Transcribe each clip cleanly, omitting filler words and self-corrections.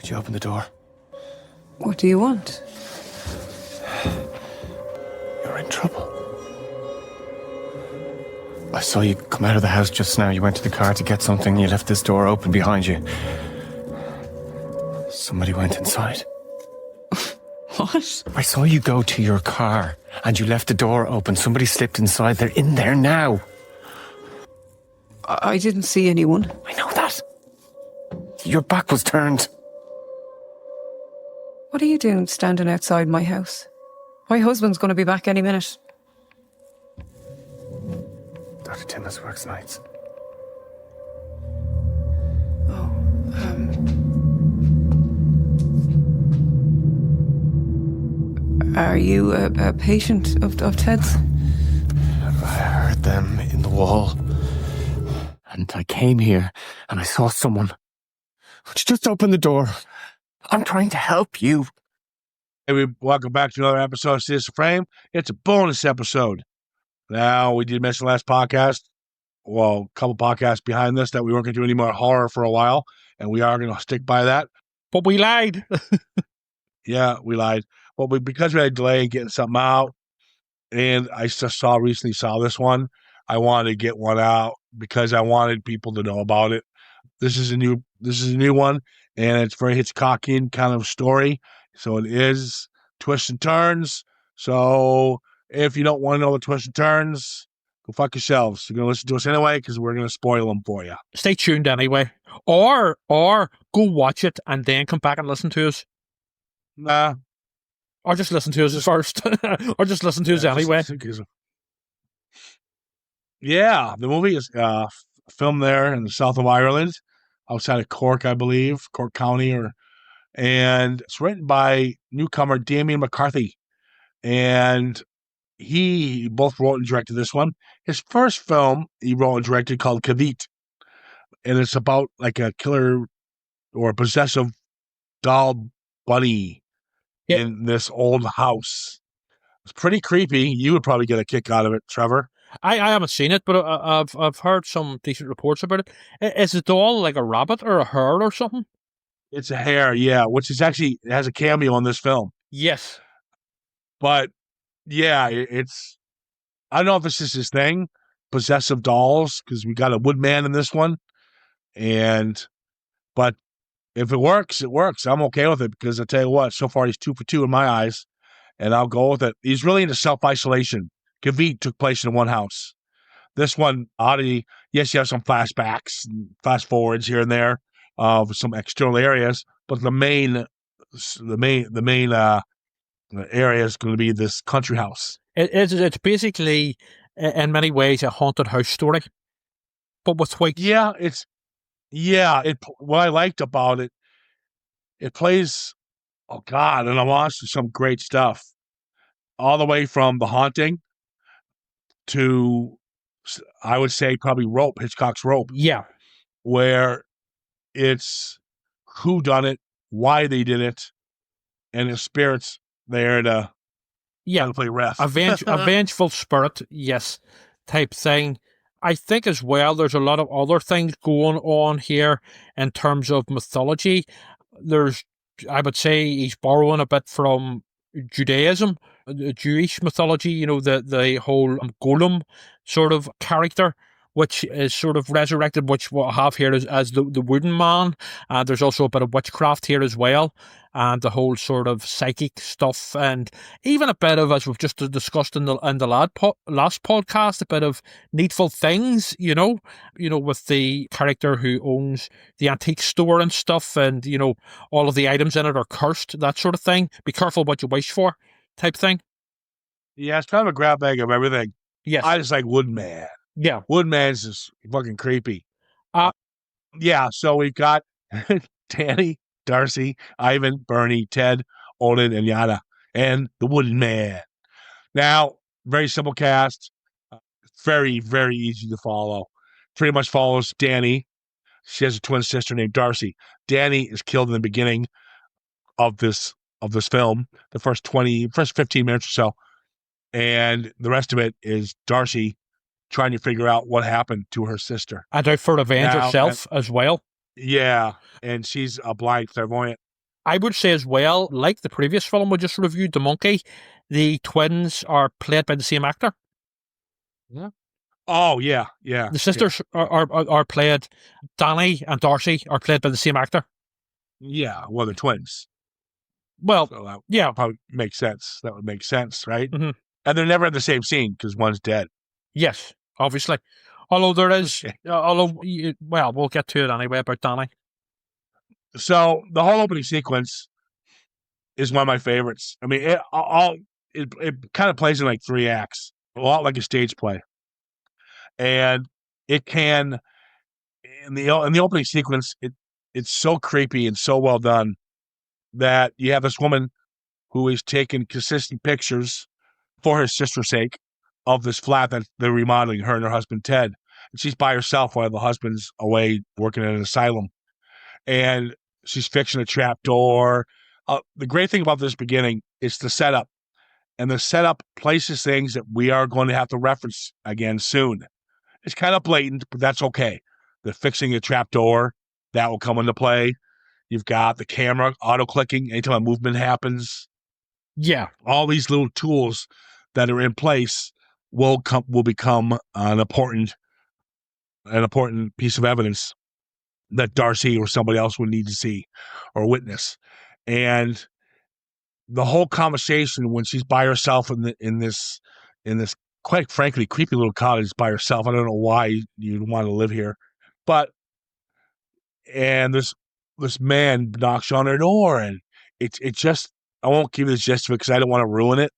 Could you open the door? What do you want? You're in trouble. I saw you come out of the house just now. You went to the car to get something. You left this door open behind you. Somebody went inside. What? I saw you go to your car and you left the door open. Somebody slipped inside. They're in there now. I didn't see anyone. I know that. Your back was turned. What are you doing standing outside my house? My husband's going to be back any minute. Dr. Timmis works nights. Are you a patient of Ted's? I heard them in the wall. And I came here and I saw someone. Would you just open the door? I'm trying to help you. Hey, welcome back to another episode of Citizen Frame. It's a bonus episode. Now, we did mention last podcast, well, a couple podcasts behind this, that we weren't going to do any more horror for a while, and we are going to stick by that. But we lied. Yeah, we lied. But because we had a delay in getting something out, and I just recently saw this one, I wanted to get one out because I wanted people to know about it. This is a new one, and it's very Hitchcockian kind of story. So it is twists and turns. So if you don't want to know the twists and turns, go fuck yourselves. You're going to listen to us anyway because we're going to spoil them for you. Stay tuned anyway. Or go watch it and then come back and listen to us. Nah. Or just listen to us first. Or just listen to us anyway. Yeah, the movie is filmed there in the south of Ireland, outside of Cork, I believe, Cork County, and it's written by newcomer Damien McCarthy, and he both wrote and directed this one. His first film he wrote and directed called Kavit, and it's about like a killer or a possessive doll bunny in this old house. It's pretty creepy. You would probably get a kick out of it, Trevor. I haven't seen it, but I've heard some decent reports about it. Is the doll like a rabbit or a hare or something? It's a hare, yeah, which is actually it has a cameo in this film. Yes. But yeah, it's I don't know if this is his thing, possessive dolls, because we got a Woodman in this one. But if it works, it works. I'm okay with it because I tell you what, so far he's 2 for 2 in my eyes, and I'll go with it. He's really into self-isolation. Kavit took place in one house. This one, Oddity, yes, you have some flashbacks, and fast forwards here and there of some external areas, but the main area is going to be this country house. It's basically, in many ways, a haunted house story, but with white. What I liked about it, it plays, oh God, and I watched some great stuff, all the way from The Haunting to, I would say, probably Rope, Hitchcock's Rope. Yeah. Where it's who done it, why they did it, and the spirits there to play ref. A vengeful spirit, yes, type thing. I think as well there's a lot of other things going on here in terms of mythology. I would say he's borrowing a bit from Judaism, Jewish mythology, the whole golem sort of character, which is sort of resurrected, which what I have here as the Wooden Man. There's also a bit of witchcraft here as well, and the whole sort of psychic stuff, and even a bit of, as we've just discussed in the last podcast, a bit of needful things, with the character who owns the antique store and stuff, and all of the items in it are cursed, that sort of thing. Be careful what you wish for, type thing. Yeah, it's kind of a grab bag of everything. Yes, I just like Woodman. Yeah, Woodman's just fucking creepy. So we've got Danny, Darcy, Ivan, Bernie, Ted, Odin, and Yana, and the Wooden Man. Now, very simple cast, very, very easy to follow. Pretty much follows Danny. She has a twin sister named Darcy. Danny is killed in the beginning of this film, the first 15 minutes or so, and the rest of it is Darcy trying to figure out what happened to her sister. And out for revenge herself as well. Yeah, and she's a blind clairvoyant. I would say as well, like the previous film we just reviewed, The Monkey, the twins are played by the same actor. Yeah. Oh, yeah. The sisters are played, Danny and Darcy are played by the same actor. Yeah. Well, they're twins. Well, So that yeah. probably makes sense. That would make sense, right? Mm-hmm. And they're never in the same scene because one's dead. Yes, obviously. Although there is, Okay. well, we'll get to it anyway about Danny. So the whole opening sequence is one of my favorites. I mean, it kind of plays in like 3 acts, a lot like a stage play, and it can in the opening sequence it's so creepy and so well done that you have this woman who is taking consistent pictures for her sister's sake of this flat that they're remodeling, her and her husband Ted, and she's by herself while the husband's away working at an asylum, and she's fixing a trap door. The great thing about this beginning is the setup, and the setup places things that we are going to have to reference again soon. It's kind of blatant, but that's okay. The fixing a trap door, that will come into play. You've got the camera auto-clicking anytime a movement happens. Yeah. All these little tools that are in place will become an important piece of evidence that Darcy or somebody else would need to see or witness. And the whole conversation when she's by herself in this quite frankly creepy little cottage by herself. I don't know why you'd want to live here, but and this man knocks on her door, and it just, I won't give you the gist of it because I don't want to ruin it.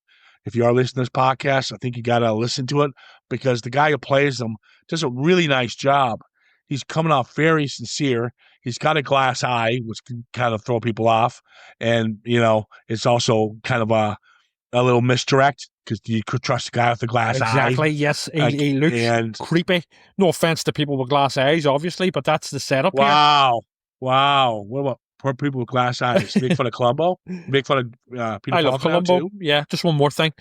If you are listening to this podcast, I think you got to listen to it because the guy who plays him does a really nice job. He's coming off very sincere. He's got a glass eye, which can kind of throw people off. And, it's also kind of a little misdirect because you could trust a guy with a glass eye. Exactly, yes. He looks creepy. No offense to people with glass eyes, obviously, but that's the setup here. Wow. What about poor people with glass eyes? Make fun of Columbo? Make fun of Peter I love Columbo, too? Yeah, just one more thing.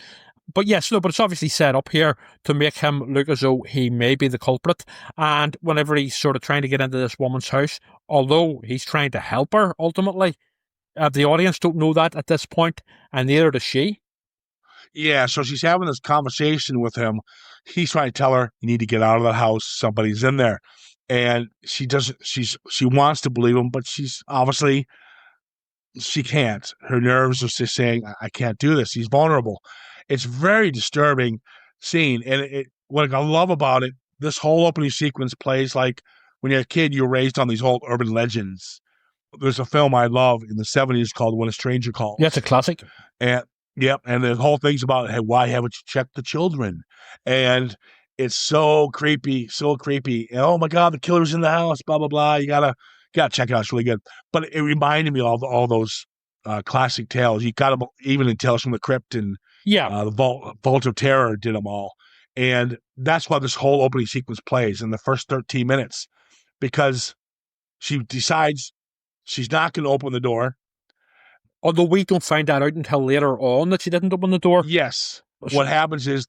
But yes, no, but it's obviously set up here to make him look as though he may be the culprit. And whenever he's sort of trying to get into this woman's house, although he's trying to help her, ultimately, the audience don't know that at this point, and neither does she. Yeah, so she's having this conversation with him. He's trying to tell her, you need to get out of the house. Somebody's in there. And she doesn't, she wants to believe him, but she's obviously, she can't. Her nerves are just saying, I can't do this. He's vulnerable. It's very disturbing scene. And what I love about it, this whole opening sequence plays like when you're a kid, you're raised on these old urban legends. There's a film I love in the 70s called When a Stranger Calls. Yeah, it's a classic. And yep, and the whole thing's about, hey, why haven't you checked the children? And it's so creepy, so creepy. And, oh my God, the killer's in the house, blah blah blah. You gotta check it out. It's really good. But it reminded me of all those classic tales. You got them even in Tales from the Crypt and the Vault of Terror did them all. And that's why this whole opening sequence plays in the first 13 minutes, because she decides she's not going to open the door. Although we don't find that out until later on that she didn't open the door. Yes. What happens is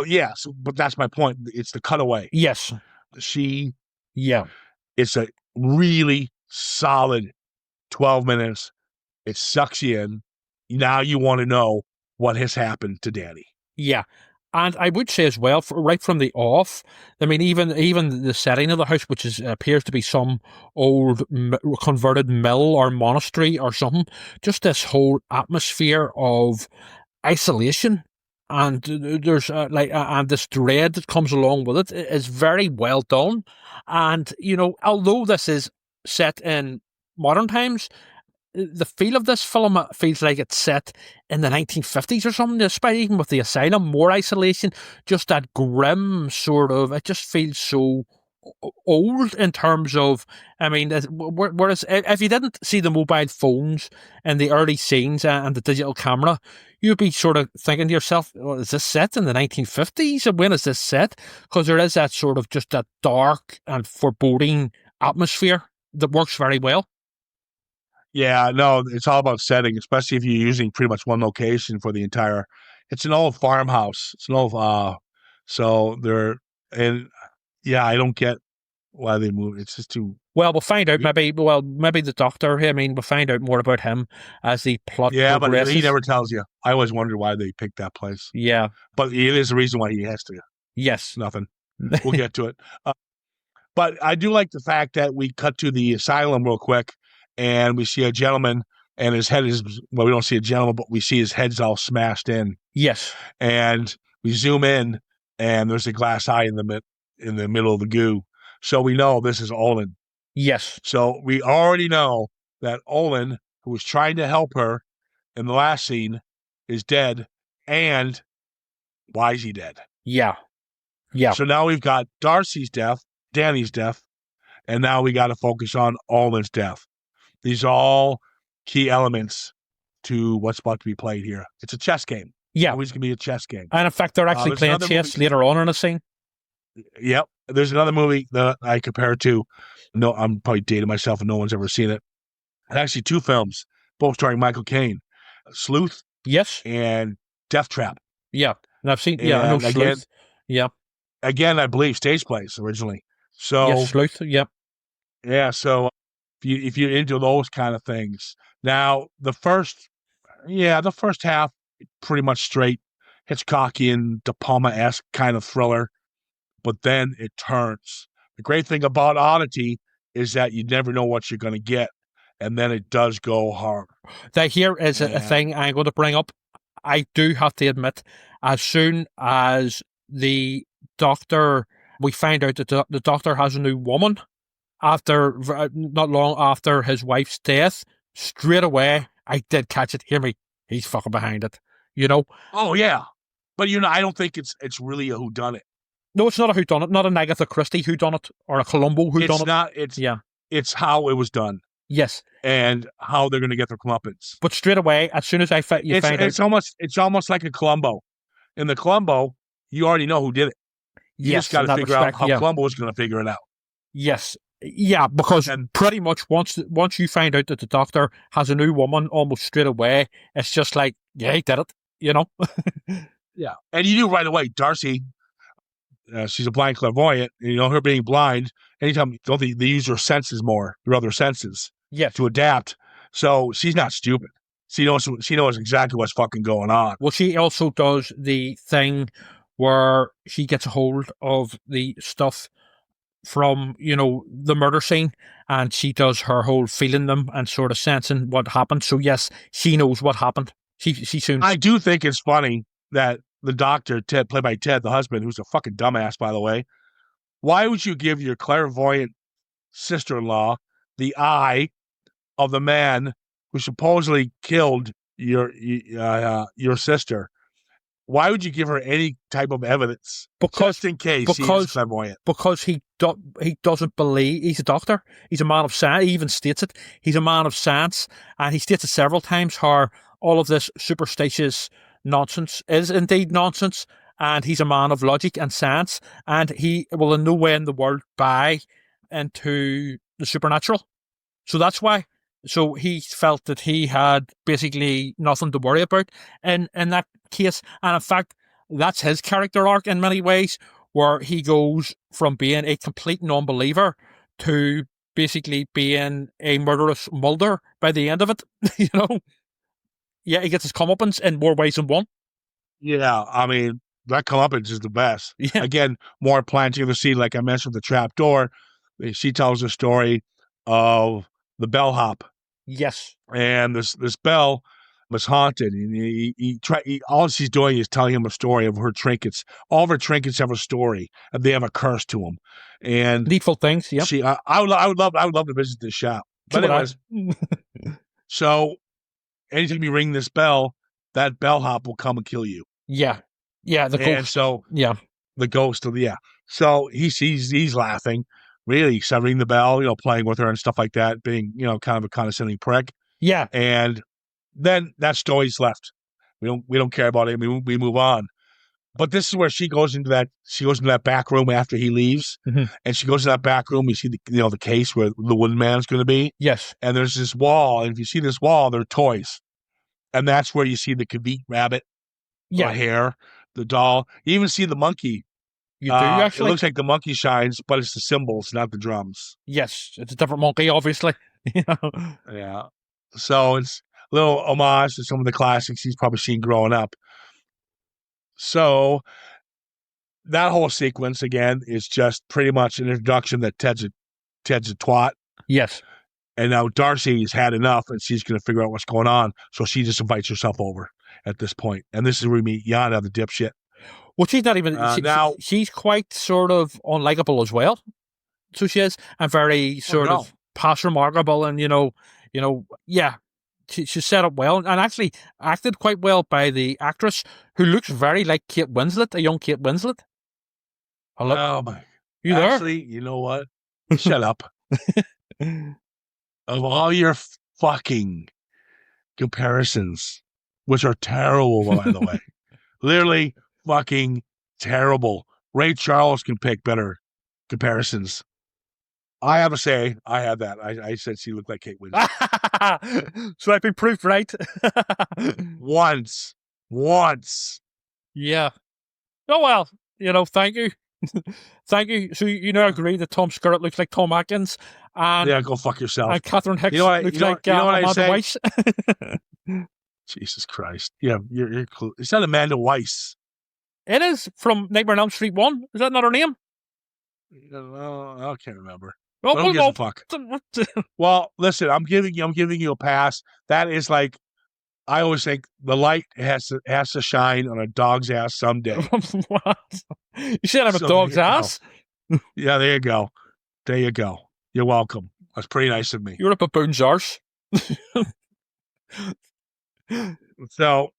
yes, but that's my point. It's the cutaway. Yes. It's a really solid 12 minutes. It sucks you in. Now you want to know what has happened to Danny. Yeah. And I would say as well, right from the off, I mean, even the setting of the house, which appears to be some old converted mill or monastery or something, just this whole atmosphere of isolation and there's and this dread that comes along with it is very well done. And although this is set in modern times, the feel of this film feels like it's set in the 1950s or something, despite even with the asylum, more isolation, just that grim sort of, it just feels so old in terms of, I mean, whereas if you didn't see the mobile phones and the early scenes and the digital camera, you'd be sort of thinking to yourself, well, is this set in the 1950s? And when is this set? Because there is that sort of just that dark and foreboding atmosphere that works very well. Yeah, no, it's all about setting, especially if you're using pretty much one location for the entire. It's an old farmhouse. It's an old, I don't get why they moved. It's just too. Well, we'll find out. Maybe the doctor. I mean, we'll find out more about him as the plot Yeah, progresses. but he never tells you. I always wonder why they picked that place. Yeah. But it is the reason why he has to. Yes. Nothing. We'll get to it. But I do like the fact that we cut to the asylum real quick, and we see a gentleman, and his head is, well, we don't see a gentleman, but we see his head's all smashed in. Yes. And we zoom in, and there's a glass eye in the middle of the goo. So we know this is Olin. Yes. So we already know that Olin, who was trying to help her in the last scene, is dead. And why is he dead? Yeah. Yeah. So now we've got Darcy's death, Danny's death, and now we got to focus on Olin's death. These are all key elements to what's about to be played here. It's a chess game. Yeah. Always going to be a chess game. And in fact, they're actually playing chess later on in the scene. Yep. There's another movie that I compare it to. No, I'm probably dating myself and no one's ever seen it. And actually 2 films, both starring Michael Caine. Sleuth. Yes. And Death Trap. Yeah. And I've seen, I know Sleuth. Yeah. Again, I believe stage plays originally. So yes, Sleuth. Yep. Yeah. So if you're into those kind of things. Now, the first half, pretty much straight Hitchcockian, De Palma-esque kind of thriller. But then it turns. The great thing about Oddity is that you never know what you're going to get. And then it does go hard. That here is a thing I'm going to bring up. I do have to admit, as soon as the doctor, we find out that the doctor has a new woman, after not long after his wife's death, straight away, I did catch it. Hear me, he's fucking behind it, you know? Oh, yeah. But, I don't think it's really a whodunit. No, it's not a whodunit, not an Agatha Christie whodunit or a Columbo whodunit. It's how it was done. Yes. And how they're going to get their comeuppance. But straight away, as soon as I find it's almost like a Columbo. In the Columbo, you already know who did it. You just got to figure out how Columbo is going to figure it out. Yes. Yeah, because pretty much once you find out that the doctor has a new woman almost straight away, it's just like, yeah, he did it, Yeah. And you knew right away, Darcy, she's a blind clairvoyant, and, her being blind, anytime, don't they use her senses more, her other senses, to adapt. So she's not stupid. She knows exactly what's fucking going on. Well, she also does the thing where she gets a hold of the stuff from, the murder scene, and she does her whole feeling them and sort of sensing what happened. So yes, she knows what happened. She soon. I do think it's funny that the doctor, Ted, played by Ted, the husband, who's a fucking dumbass, by the way. Why would you give your clairvoyant sister-in-law the eye of the man who supposedly killed your sister? Why would you give her any type of evidence? Just in case she's clairvoyant. Because he doesn't believe. He's a doctor. He's a man of science. He even states it. He's a man of science. And he states it several times how all of this superstitious nonsense is indeed nonsense. And he's a man of logic and science. And he will in no way in the world buy into the supernatural. So that's why. So he felt that he had basically nothing to worry about in that case. And in fact, that's his character arc in many ways, where he goes from being a complete non-believer to basically being a murderous Mulder by the end of it, Yeah, he gets his comeuppance in more ways than one. Yeah, I mean, that comeuppance is the best. Yeah. Again, more planting of the seed, like I mentioned, the trap door. She tells the story of the bellhop. Yes. And this bell was haunted, and all she's doing is telling him a story of her trinkets. All of her trinkets have a story, and they have a curse to them. And needful things. Yeah. I would love to visit this shop. But anyways, so anytime you ring this bell, that bellhop will come and kill you. Yeah. Yeah. The ghost. So the ghost of So he's laughing. Really severing the bell, playing with her and stuff like that, being, kind of a condescending prick. Yeah. And then that story's left. We don't care about it. We move on. But this is where she goes into that back room after he leaves. Mm-hmm. And she goes to that back room. You see the case where the Woodman's going to be. Yes. And there's this wall. And if you see this wall, they're toys. And that's where you see the Kavit rabbit. Yeah. The hare, the doll. You even see the monkey You do, It actually? looks like the monkey shines, but it's the cymbals, not the drums. Yes, it's a different monkey, obviously. You know? Yeah. So it's a little homage to some of the classics he's probably seen growing up. So that whole sequence, again, is just pretty much an introduction that Ted's a twat. Yes. And now Darcy's had enough, and she's going to figure out what's going on. So she just invites herself over at this point. And this is where we meet Yana, the dipshit. Well, she's not even... now she's quite sort of unlikable as well. So she is. And very sort of past remarkable. And, yeah. She's set up well. And actually acted quite well by the actress, who looks very like Kate Winslet, a young Kate Winslet. Hello? Oh, my... You there? Actually, you know what? Shut up. Of all your fucking comparisons, which are terrible, by the way, literally fucking terrible. Ray Charles can pick better comparisons. I have to say, I had that. I said she looked like Kate Winslet. So I've been proved right. Once. Yeah. Oh, well, thank you. Thank you. So you now agree that Tom Skerritt looks like Tom Atkins, and yeah, go fuck yourself. And Catherine Hicks looks like Amanda Weiss. Jesus Christ! Yeah, you're cool. Is that Amanda Weiss? It is from Nightmare on Elm Street 1. Is that not her name? I can't remember. Well, who gives a fuck? Well, listen, I'm giving you a pass. That is like, I always think the light has to shine on a dog's ass someday. What? You said I'm a dog's ass? Yeah, there you go. There you go. You're welcome. That's pretty nice of me. You're a baboon's arse. So,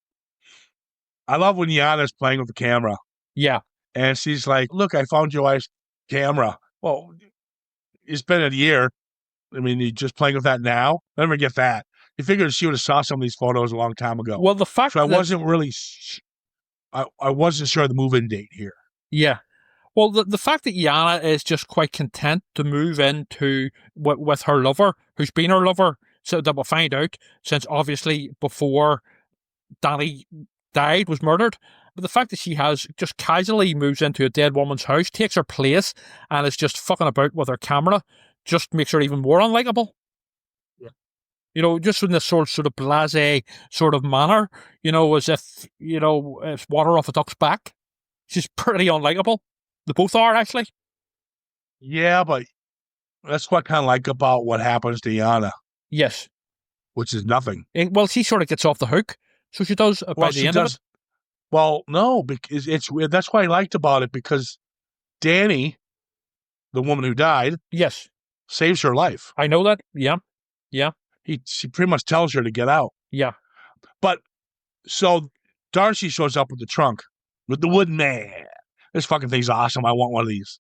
I love when Yana's playing with the camera. Yeah. And she's like, look, I found your wife's camera. Well, it's been a year. I mean, you're just playing with that now? I never get that. You figured she would have saw some of these photos a long time ago. Well, the fact so I wasn't really... I wasn't sure of the move-in date here. Yeah. Well, the fact that Yana is just quite content to move into with her lover, who's been her lover, so that we'll find out, since obviously before Danny died, was murdered. But the fact that she has just casually moves into a dead woman's house, takes her place, and is just fucking about with her camera, just makes her even more unlikable. Yeah. Just in this sort of blasé sort of manner, as if, it's water off a duck's back. She's pretty unlikable. They both are, actually. Yeah, but that's what I kind of like about what happens to Yana. Yes. Which is nothing. Well, she sort of gets off the hook. So she does by the end of it. Well, no, because it's weird. That's what I liked about it, because Danny, the woman who died, yes, saves her life. I know that. Yeah. Yeah. She pretty much tells her to get out. Yeah. But so Darcy shows up with the trunk with the Woodman. This fucking thing's awesome. I want one of these.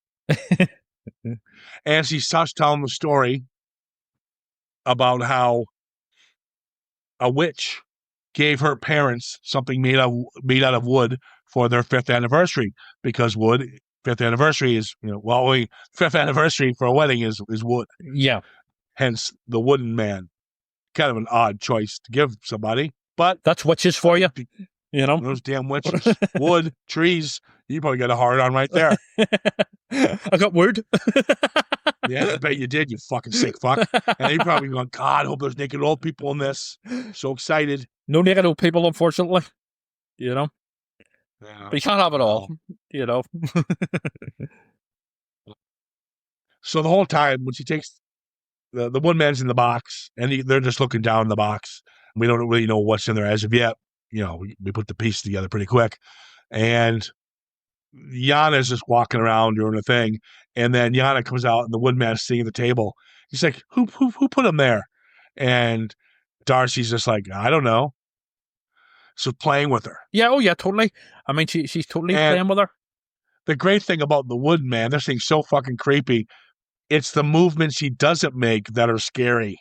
And she starts telling the story about how a witch gave her parents something made out of wood for their 5th anniversary, because wood, 5th anniversary is, fifth anniversary for a wedding is wood. Yeah. Hence the wooden man. Kind of an odd choice to give somebody, but that's witches for you. Those damn witches. Wood, trees. You probably got a hard on right there. I got wood. Yeah, I bet you did, you fucking sick fuck. And you probably going, God, I hope there's naked old people in this. So excited. No naked old people, unfortunately. Yeah. But you can't have it all. So the whole time, when she takes the Woodman's in the box, and they're just looking down the box. We don't really know what's in there as of yet. We put the piece together pretty quick. And Yana's just walking around doing a thing. And then Yana comes out, and the Woodman's sitting at the table. He's like, who put him there? And Darcy's just like, I don't know. So playing with her. Yeah, oh yeah, totally. I mean, she's totally playing with her. The great thing about the Woodman, this thing's so fucking creepy. It's the movements he doesn't make that are scary.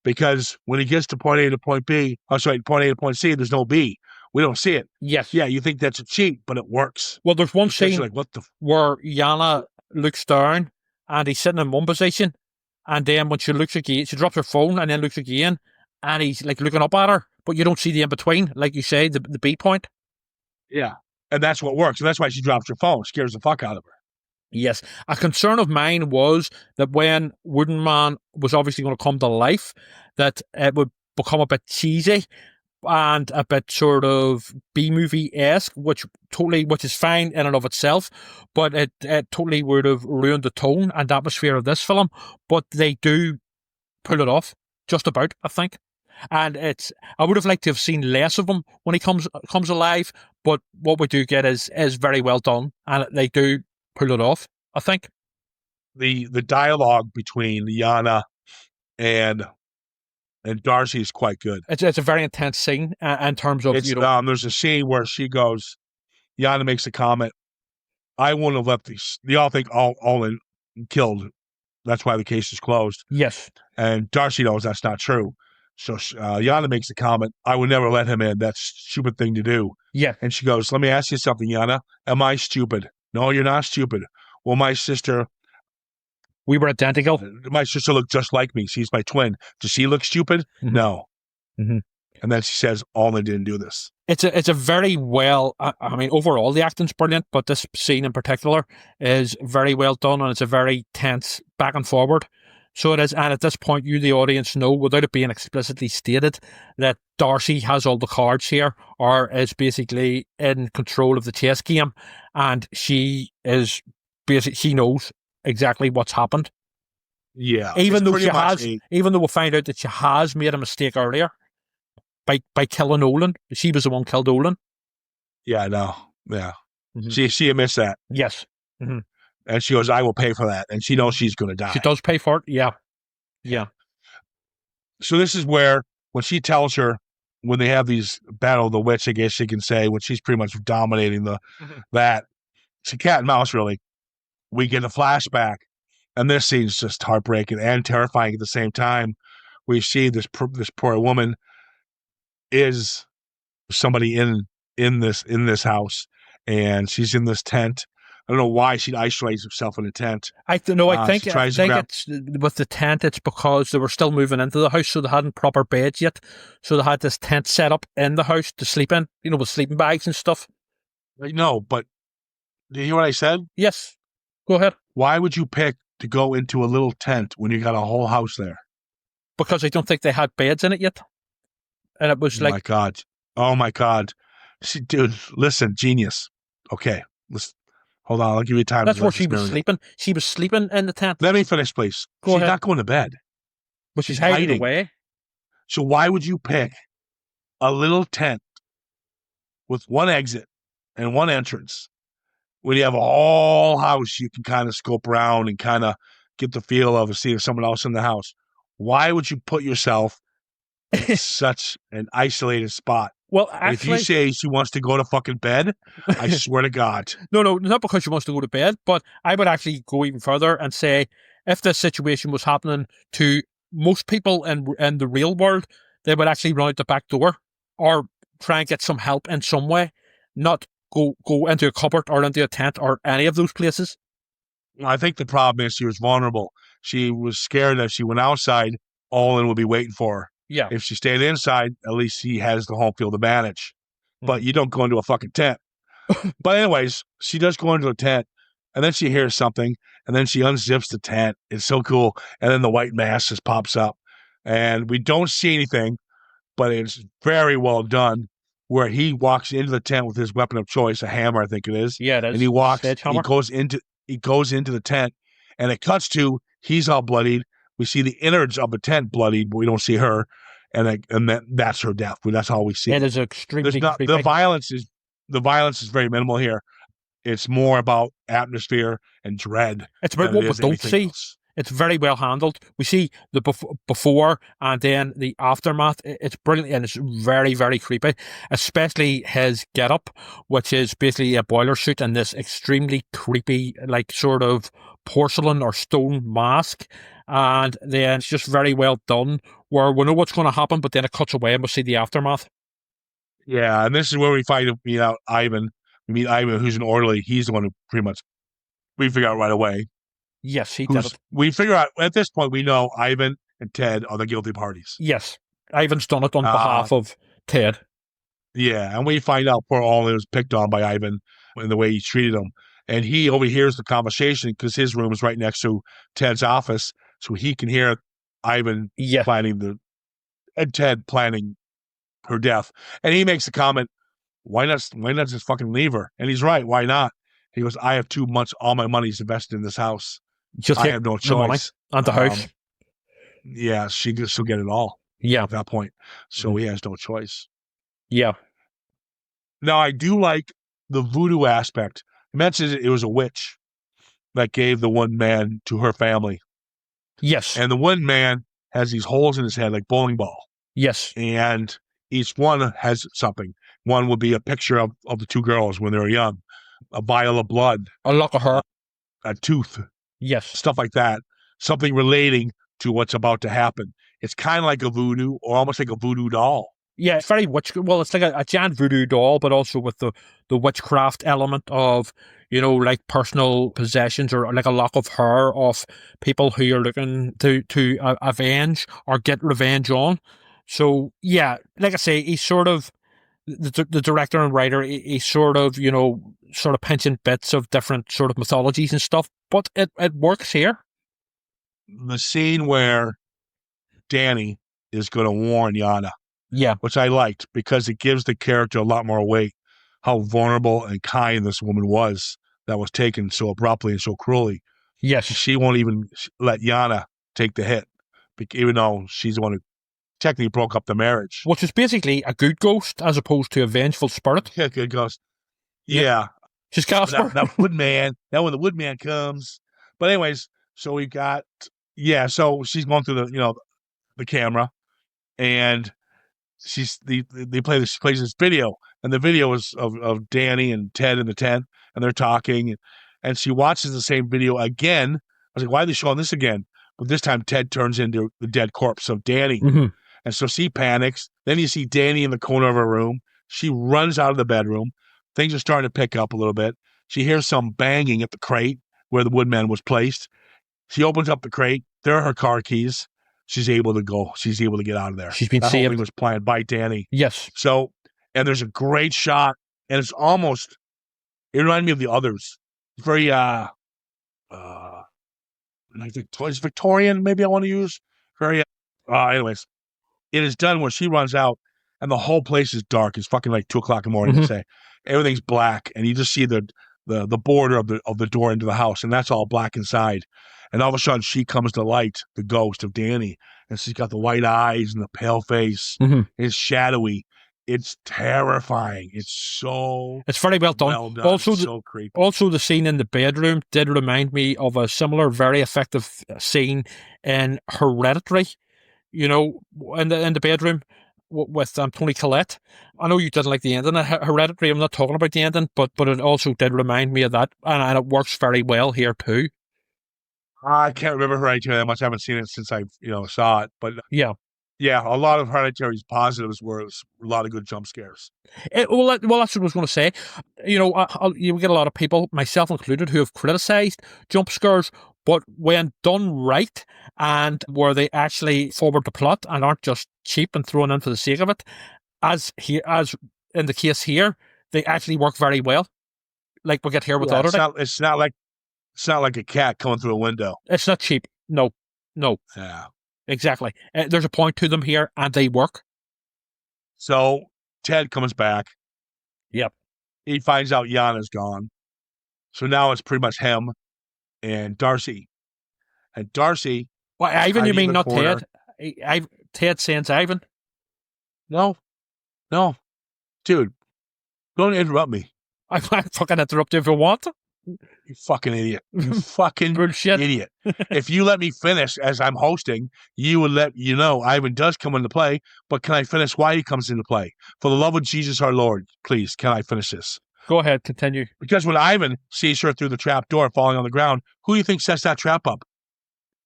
Because when he gets to point A to point B, point A to point C, there's no B. We don't see it. Yes. Yeah, you think that's a cheat, but it works. Well, there's one scene like, where Yana looks down and he's sitting in one position, and then when she looks again, she drops her phone and then looks again, and he's like looking up at her, but you don't see the in-between, like you say, the B point. Yeah. And that's what works. And that's why she drops her phone, scares the fuck out of her. Yes. A concern of mine was that when Woodman was obviously going to come to life, that it would become a bit cheesy and a bit sort of B-movie-esque, which is fine in and of itself, but it totally would have ruined the tone and atmosphere of this film. But they do pull it off, just about, I think. And I would have liked to have seen less of him when he comes alive, but what we do get is very well done, and they do pull it off, I think. The dialogue between Yana and Darcy is quite good. It's a very intense scene in terms of, there's a scene where she goes, Yana makes a comment, I wouldn't have let they all think Olin killed. That's why the case is closed. Yes. And Darcy knows that's not true. So Yana makes a comment, I would never let him in. That's a stupid thing to do. Yeah. And she goes, let me ask you something, Yana. Am I stupid? No, you're not stupid. Well, my sister... We were identical. My sister looked just like me. She's my twin. Does she look stupid? Mm-hmm. No. Mm-hmm. And then she says, Olin didn't do this. It's a very well... I mean, overall, the acting's brilliant, but this scene in particular is very well done, and it's a very tense back and forward. So it is, and at this point, you, the audience, know, without it being explicitly stated, that Darcy has all the cards here, or is basically in control of the chess game, and she knows exactly what's happened. Yeah. Even though we find out that she has made a mistake earlier by killing Olin. She was the one who killed Olin. Yeah, no. Yeah. Mm-hmm. She admits that. Yes. Mm-hmm. And she goes, I will pay for that. And she knows she's going to die. She does pay for it. Yeah. Yeah. So this is where, when she tells her, when they have these battle of the wits, I guess you can say, when she's pretty much dominating that, it's a cat and mouse, really. We get a flashback. And this scene's just heartbreaking and terrifying at the same time. We see this poor woman is somebody in this house, and she's in this tent. I don't know why she isolates herself in a tent. I think it's with the tent. It's because they were still moving into the house, so they hadn't proper beds yet. So they had this tent set up in the house to sleep in, with sleeping bags and stuff. I know, but did you hear what I said? Yes. Go ahead. Why would you pick to go into a little tent when you got a whole house there? Because I don't think they had beds in it yet. And it was Oh my God. See, dude, listen, genius. Okay, listen. Hold on, I'll give you time. That's where she was sleeping. She was sleeping in the tent. Let me finish, please. She's not going to bed. But she's hiding away. So why would you pick a little tent with one exit and one entrance when you have a whole house you can kind of scope around and kind of get the feel of seeing someone else in the house? Why would you put yourself in such an isolated spot? Well, actually, if you say she wants to go to fucking bed, I swear to God. No, not because she wants to go to bed, but I would actually go even further and say, if this situation was happening to most people in the real world, they would actually run out the back door or try and get some help in some way, not go into a cupboard or into a tent or any of those places. I think the problem is she was vulnerable. She was scared that if she went outside, Olin would be waiting for her. Yeah. If she stayed inside, at least he has the home field advantage. But you don't go into a fucking tent. But anyways, she does go into a tent, and then she hears something, and then she unzips the tent. It's so cool. And then the white mask just pops up. And we don't see anything, but it's very well done, where he walks into the tent with his weapon of choice, a hammer, I think it is. Yeah, it is. And he goes into the tent, and it cuts to, he's all bloodied. We see the innards of the tent bloodied, but we don't see her, and that's her death. That's all we see. It is extremely creepy. The violence is very minimal here. It's more about atmosphere and dread. It's about what we don't see. Else. It's very well handled. We see the before and then the aftermath. It's brilliant, and it's very, very creepy, especially his getup, which is basically a boiler suit and this extremely creepy, sort of porcelain or stone mask. And then it's just very well done, where we know what's going to happen, but then it cuts away and we see the aftermath. Yeah, and this is where we meet out Ivan. We meet Ivan, who's an orderly. He's the one who pretty much we figure out right away. Yes, he did it. We figure out, at this point, we know Ivan and Ted are the guilty parties. Yes, Ivan's done it on behalf of Ted. Yeah, and we find out poor Olin was picked on by Ivan in the way he treated him. And he overhears the conversation because his room is right next to Ted's office, so he can hear Ivan Yeah. and Ted planning her death. And he makes the comment, why not just fucking leave her? And he's right, why not? He goes, I have too much, all my money's invested in this house. Just I take have no the money choice. and the house. Yeah, she'll get it all Yeah. at that point. So he has no choice. Yeah. Now, I do like the voodoo aspect. He mentions it was a witch that gave the one man to her family. Yes. And the one man has these holes in his head like bowling ball. Yes. And each one has something. One would be a picture of the two girls when they were young, a vial of blood, A lock of her. a tooth, Yes. stuff like that. Something relating to what's about to happen. It's kind of like a voodoo or almost like a voodoo doll. Yeah, it's very well, it's like a giant voodoo doll, but also with the witchcraft element of, like personal possessions or like a lock of hair of people who are looking to avenge or get revenge on. So, yeah, like I say, he's sort of, the director and writer, he's sort of, sort of pinching bits of different sort of mythologies and stuff, but it works here. The scene where Danny is going to warn Yana, Yeah. which I liked because it gives the character a lot more weight, how vulnerable and kind this woman was that was taken so abruptly and so cruelly. Yes. She won't even let Yana take the hit, even though she's the one who technically broke up the marriage. Which is basically a good ghost as opposed to a vengeful spirit. Yeah, good ghost. Yeah. She's Casper. That Woodman. Now when the Woodman comes. But anyways, so we got, so she's going through the camera, and she plays this video, and the video is of Danny and Ted in the tent, and they're talking, and she watches the same video again. I was like, why are they showing this again? But this time Ted turns into the dead corpse of Danny. Mm-hmm. And so she panics. Then you see Danny in the corner of her room. She runs out of the bedroom. Things are starting to pick up a little bit. She hears some banging at the crate where the Woodman was placed. She opens up the crate. There are her car keys. She's able to go. She's able to get out of there. She's been that saved. whole thing was planned by Danny. Yes. So, and there's a great shot, and it's almost, it reminded me of the others. It's very, it's Victorian, maybe I want to use. Very, anyways, it is done where she runs out, and the whole place is dark. It's fucking like 2:00 in the morning. Mm-hmm. Say everything's black, and you just see the border of the door into the house, and that's all black inside. And all of a sudden, she comes to light, the ghost of Danny, and she's got the white eyes and the pale face. Mm-hmm. It's shadowy. It's terrifying. It's very well done. Also, so creepy. Also, the scene in the bedroom did remind me of a similar, very effective scene in Hereditary. In the bedroom with Toni Collette. I know you didn't like the ending of Hereditary. I'm not talking about the ending, but it also did remind me of that, and it works very well here too. I can't remember Hereditary that much. I haven't seen it since I saw it, but yeah, a lot of Hereditary's positives were a lot of good jump scares. That's what I was going to say. You get a lot of people, myself included, who have criticised jump scares, but when done right and where they actually forward the plot and aren't just cheap and thrown in for the sake of it, as in the case here, they actually work very well. Like we get here with Oddity. It's not like a cat coming through a window. It's not cheap. No. Yeah. Exactly. There's a point to them here, and they work. So Ted comes back. Yep. He finds out Yana's gone. So now it's pretty much him and Darcy. And Darcy... Well, Ivan, you mean not corner. Ted? Ted sends Ivan? No. Dude, don't interrupt me. I fucking interrupt you if you want. You fucking idiot. You fucking Bullshit. Idiot. If you let me finish as I'm hosting, you would let Ivan does come into play, but can I finish why he comes into play? For the love of Jesus our Lord, please, can I finish this? Go ahead, continue. Because when Ivan sees her through the trap door falling on the ground, who do you think sets that trap up?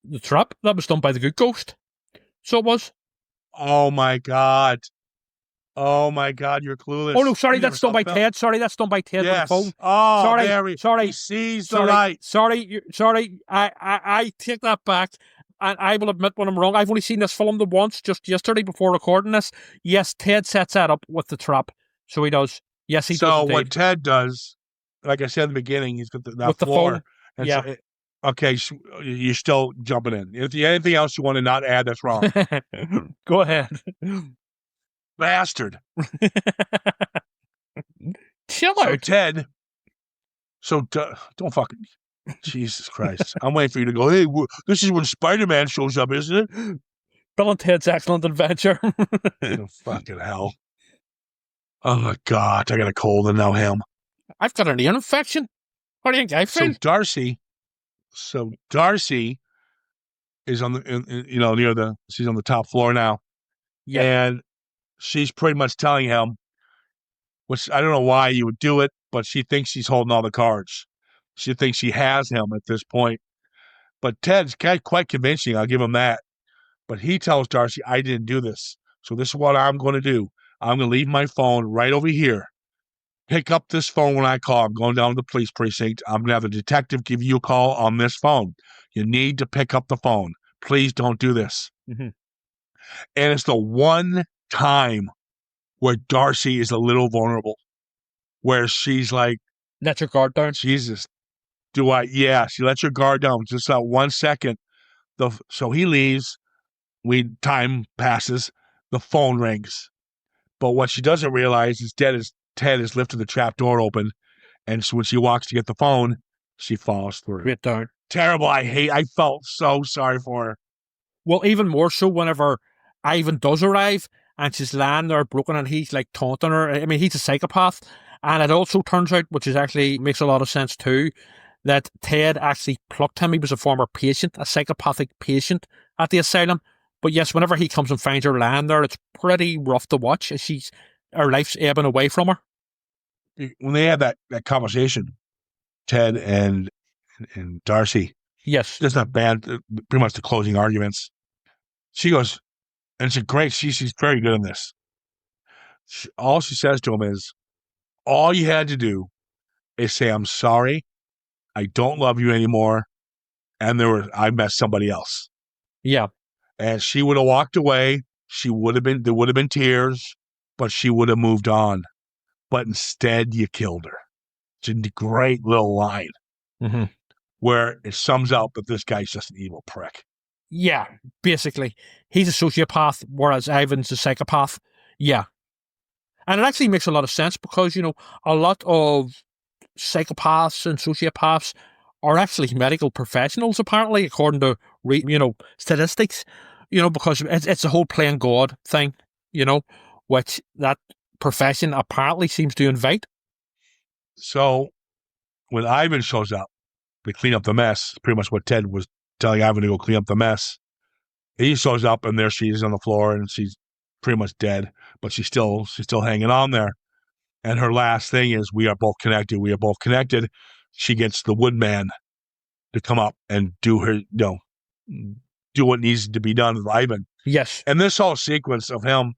The trap? That was done by the good ghost. So it was. Oh my God, you're clueless. Oh no, sorry, that's done by Ted. Sorry, that's done by Ted on the phone. Oh, sorry. He sees the light. Sorry. I take that back, and I will admit when I'm wrong. I've only seen this film the once, just yesterday before recording this. Yes, Ted sets that up with the trap. So he does. Yes, he does So indeed. what Ted does, like I said in the beginning, he's got that With the floor. phone. And Yeah. so okay, so you're still jumping in. If you anything else you want to not add, that's wrong. Go ahead. Bastard. Chill So out. Ted, don't fucking, Jesus Christ. I'm waiting for you to go, hey, this is when Spider-Man shows up, isn't it? Bill and Ted's Excellent Adventure. Oh, fucking hell. Oh my God, I got a cold and now him. I've got an ear infection. What do you think I feel? So Darcy is on the, she's on the top floor now. Yeah. And she's pretty much telling him, which I don't know why you would do it, but she thinks she's holding all the cards. She thinks she has him at this point. But Ted's quite convincing, I'll give him that. But he tells Darcy, I didn't do this. So this is what I'm going to do. I'm going to leave my phone right over here. Pick up this phone when I call. I'm going down to the police precinct. I'm going to have the detective give you a call on this phone. You need to pick up the phone. Please don't do this. Mm-hmm. And it's the one time where Darcy is a little vulnerable, where she's like, let your guard down. Jesus, yeah, she lets her guard down just that 1 second. So he leaves, time passes, the phone rings. But what she doesn't realize is Ted has lifted the trap door open, and so when she walks to get the phone, she falls through. Straight down. Terrible. I felt so sorry for her. Well, even more so whenever Ivan does arrive and she's lying there broken and he's like taunting her. I mean, he's a psychopath. And it also turns out, which is actually makes a lot of sense too, that Ted actually plucked him. He was a former patient, a psychopathic patient at the asylum. But yes, whenever he comes and finds her lying there, it's pretty rough to watch as her life's ebbing away from her. When they had that conversation, Ted and Darcy, yes, just not bad, pretty much the closing arguments. She goes, and it's great. She's very good in this. All she says to him is, all you had to do is say, I'm sorry, I don't love you anymore, and I met somebody else. Yeah. And she would have walked away. There would have been tears, but she would have moved on. But instead, you killed her. It's a great little line where it sums up that this guy's just an evil prick. Yeah, basically. He's a sociopath, whereas Ivan's a psychopath. Yeah. And it actually makes a lot of sense because, a lot of psychopaths and sociopaths are actually medical professionals, apparently, according to, statistics, because it's the whole playing God thing, which that profession apparently seems to invite. So when Ivan shows up to clean up the mess, pretty much what Ted was telling Ivan to go clean up the mess, he shows up and there she is on the floor and she's pretty much dead, but she's still hanging on there. And her last thing is, we are both connected. We are both connected. She gets the Woodman to come up and do what needs to be done with Ivan. Yes. And this whole sequence of him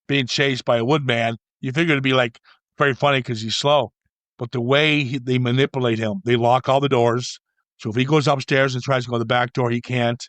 being chased by a Woodman, you figure it'd be like very funny because he's slow. But the way they manipulate him, they lock all the doors. So if he goes upstairs and tries to go to the back door, he can't.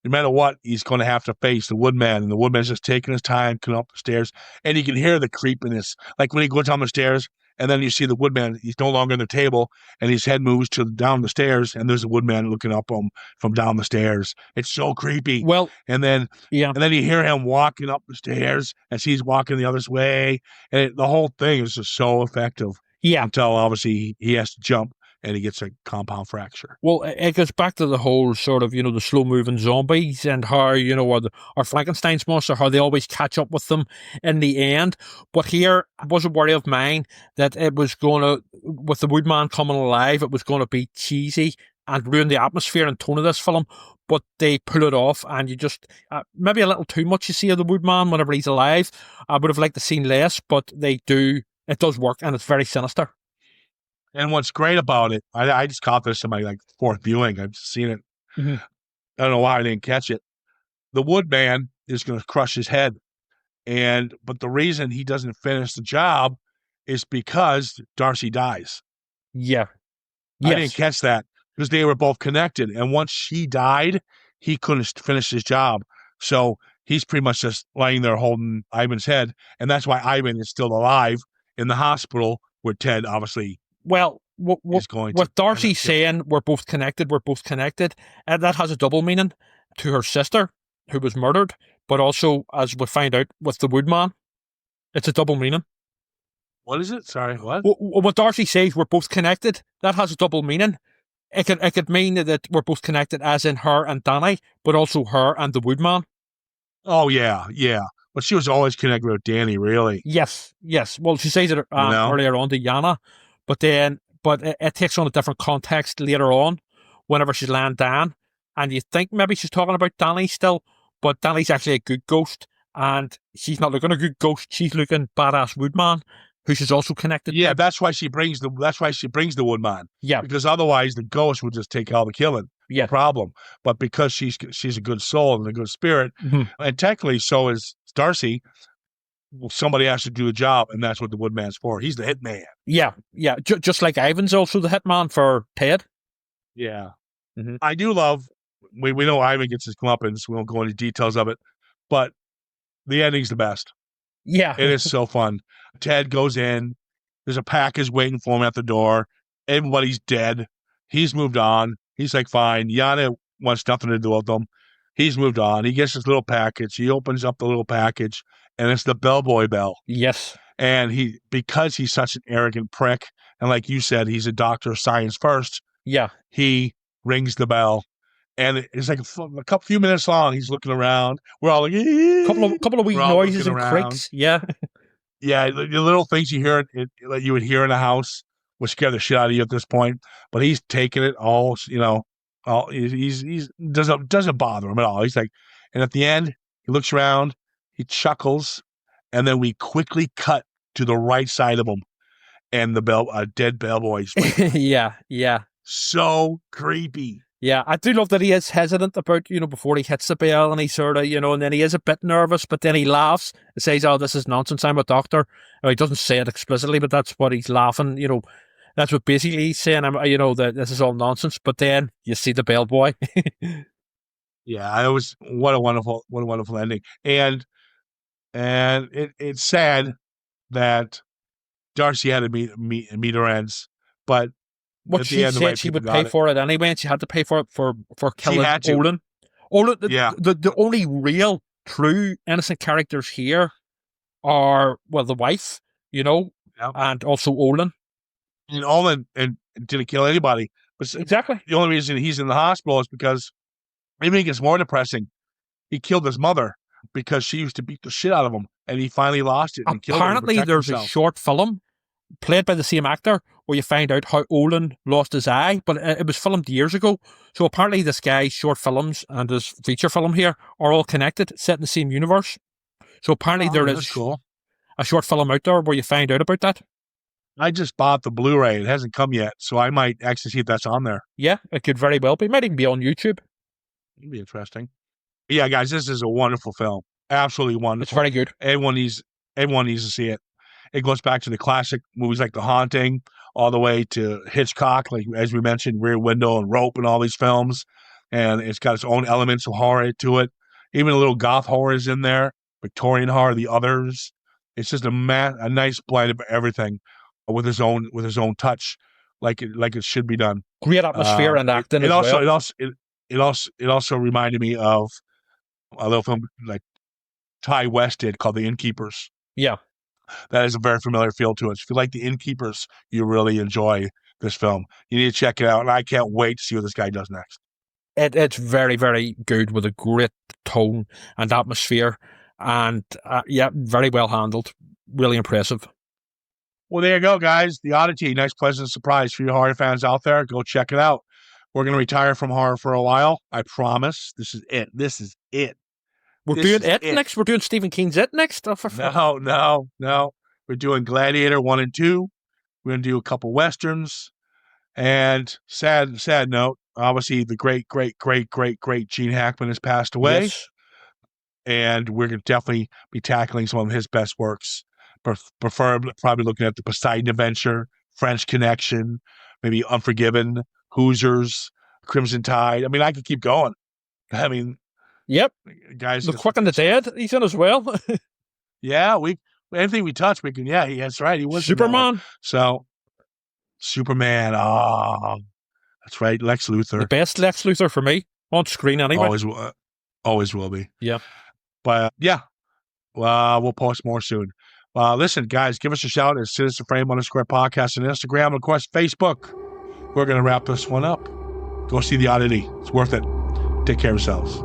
No matter what, he's going to have to face the Woodman, and the Woodman's just taking his time, coming up the stairs, and you can hear the creepiness. Like when he goes down the stairs, and then you see the Woodman, he's no longer on the table, and his head moves to down the stairs, and there's a Woodman looking up him from down the stairs. It's so creepy. Well, and then you hear him walking up the stairs as he's walking the other way, and the whole thing is just so effective. Yeah. Until obviously he has to jump. And he gets a compound fracture. Well, it goes back to the whole sort of, the slow-moving zombies and how, or Frankenstein's monster, how they always catch up with them in the end. But here, it was a worry of mine that it was going to, with the Woodman coming alive, it was going to be cheesy and ruin the atmosphere and tone of this film. But they pull it off, and you just, maybe a little too much you see of the Woodman whenever he's alive. I would have liked to see less, but it does work, and it's very sinister. And what's great about it, I just caught this in my fourth viewing. I've seen it. Mm-hmm. I don't know why I didn't catch it. The Woodman is going to crush his head. But the reason he doesn't finish the job is because Darcy dies. Yeah. Yes. I didn't catch that because they were both connected. And once she died, he couldn't finish his job. So he's pretty much just laying there holding Ivan's head. And that's why Ivan is still alive. in the hospital where Ted obviously Well, is going to. with Darcy saying we're both connected, and that has a double meaning to her sister who was murdered, but also, as we find out with the Woodman, it's a double meaning. What is it? Sorry, what? When Darcy says we're both connected, that has a double meaning. It could mean that we're both connected, as in her and Danny, but also her and the Woodman. Oh yeah. But she was always connected with Danny, really. Yes. Well, she says it earlier on to Yana, but it takes on a different context later on, whenever she's laying down, and you think maybe she's talking about Danny still, but Danny's actually a good ghost, and she's not looking a good ghost. She's looking badass Woodman, who she's also connected. Yeah, that's why she brings the Woodman. Yeah, because otherwise the ghost would just take all the killing. yeah. No problem. But because she's a good soul and a good spirit, and technically so is Darcy. Well, somebody has to do the job, and that's what the Woodman's for. He's the hitman. Yeah. Just like Ivan's also the hitman for Ted. Yeah. Mhm. I do love. We know Ivan gets his comeuppance. We won't go into details of it, but the ending's the best. Yeah, It is so fun. Ted goes in. There's a package waiting for him at the door. Everybody's dead. He's moved on. He's like, fine. Yana wants nothing to do with them. He's moved on. He gets this little package. He opens up the little package, and it's the bellboy bell. Yes. And because he's such an arrogant prick, and like you said, he's a doctor of science first. Yeah. He rings the bell, and it's like a few minutes long. He's looking around. We're all like, couple of wee noises and creaks. Yeah. Yeah, the little things you hear that you would hear in a house would scare the shit out of you at this point. But he's taking it all, he's doesn't bother him at all. He's like, and at the end, he looks around, he chuckles, and then we quickly cut to the right side of him, and the dead bellboy's. Yeah. So creepy. Yeah, I do love that he is hesitant about, before he hits the bell, and he sort of, and then he is a bit nervous, but then he laughs and says, oh, this is nonsense, I'm a doctor. He doesn't say it explicitly, but that's what he's laughing, that's what basically he's saying, that this is all nonsense, but then you see the bellboy. Yeah, it was, what a wonderful ending. And it's sad that Darcy had to meet her ends, but What she said she would pay for it anyway, and she had to pay for it for killing Olin. Olin, the only real, true, innocent characters here are, well, the wife, and also Olin. And Olin didn't kill anybody. But exactly. The only reason he's in the hospital is because, maybe it gets more depressing, he killed his mother because she used to beat the shit out of him, and he finally lost it and killed her. Apparently, there's a short film played by the same actor where you find out how Olin lost his eye, but it was filmed years ago. So apparently this guy's short films and his feature film here are all connected, set in the same universe. So apparently there is a short film out there where you find out about that. I just bought the Blu-ray. It hasn't come yet, so I might actually see if that's on there. Yeah, it could very well be. It might even be on YouTube. It'd be interesting. But yeah, guys, this is a wonderful film. Absolutely wonderful. It's very good. Everyone needs to see it. It goes back to the classic movies like The Haunting, all the way to Hitchcock, like as we mentioned, Rear Window and Rope and all these films. And it's got its own elements of horror to it. Even a little goth horror is in there, Victorian horror, The Others. It's just a nice blend of everything with his own touch, like it should be done. Great atmosphere and acting as well. It also reminded me of a little film like Ty West did called The Innkeepers. Yeah. That has a very familiar feel to it. If you like The Innkeepers, you really enjoy this film. You need to check it out, and I can't wait to see what this guy does next. It's very, very good with a great tone and atmosphere, and very well handled. Really impressive. Well, there you go, guys. The Oddity, nice pleasant surprise for you horror fans out there. Go check it out. We're going to retire from horror for a while. I promise. This is it. We're doing it next? We're doing Stephen King's It next? No. We're doing Gladiator 1 and 2. We're going to do a couple Westerns. And sad note, obviously the great Gene Hackman has passed away. Yes. And we're going to definitely be tackling some of his best works. Preferably, probably looking at The Poseidon Adventure, French Connection, maybe Unforgiven, Hoosiers, Crimson Tide. I mean, I could keep going. I mean, yep, guys, The Quick and the Dead, he's in as well. Yeah, we anything we touch, we can. Yeah, that's right. He was Superman. So, Superman. Oh, that's right. Lex Luthor. The best Lex Luthor for me on screen anyway. Always will be. Yeah. But yeah, we'll post more soon. Listen, guys, give us a shout at Citizen Frame _ podcast on Instagram and of course Facebook. We're gonna wrap this one up. Go see The Oddity. It's worth it. Take care of yourselves.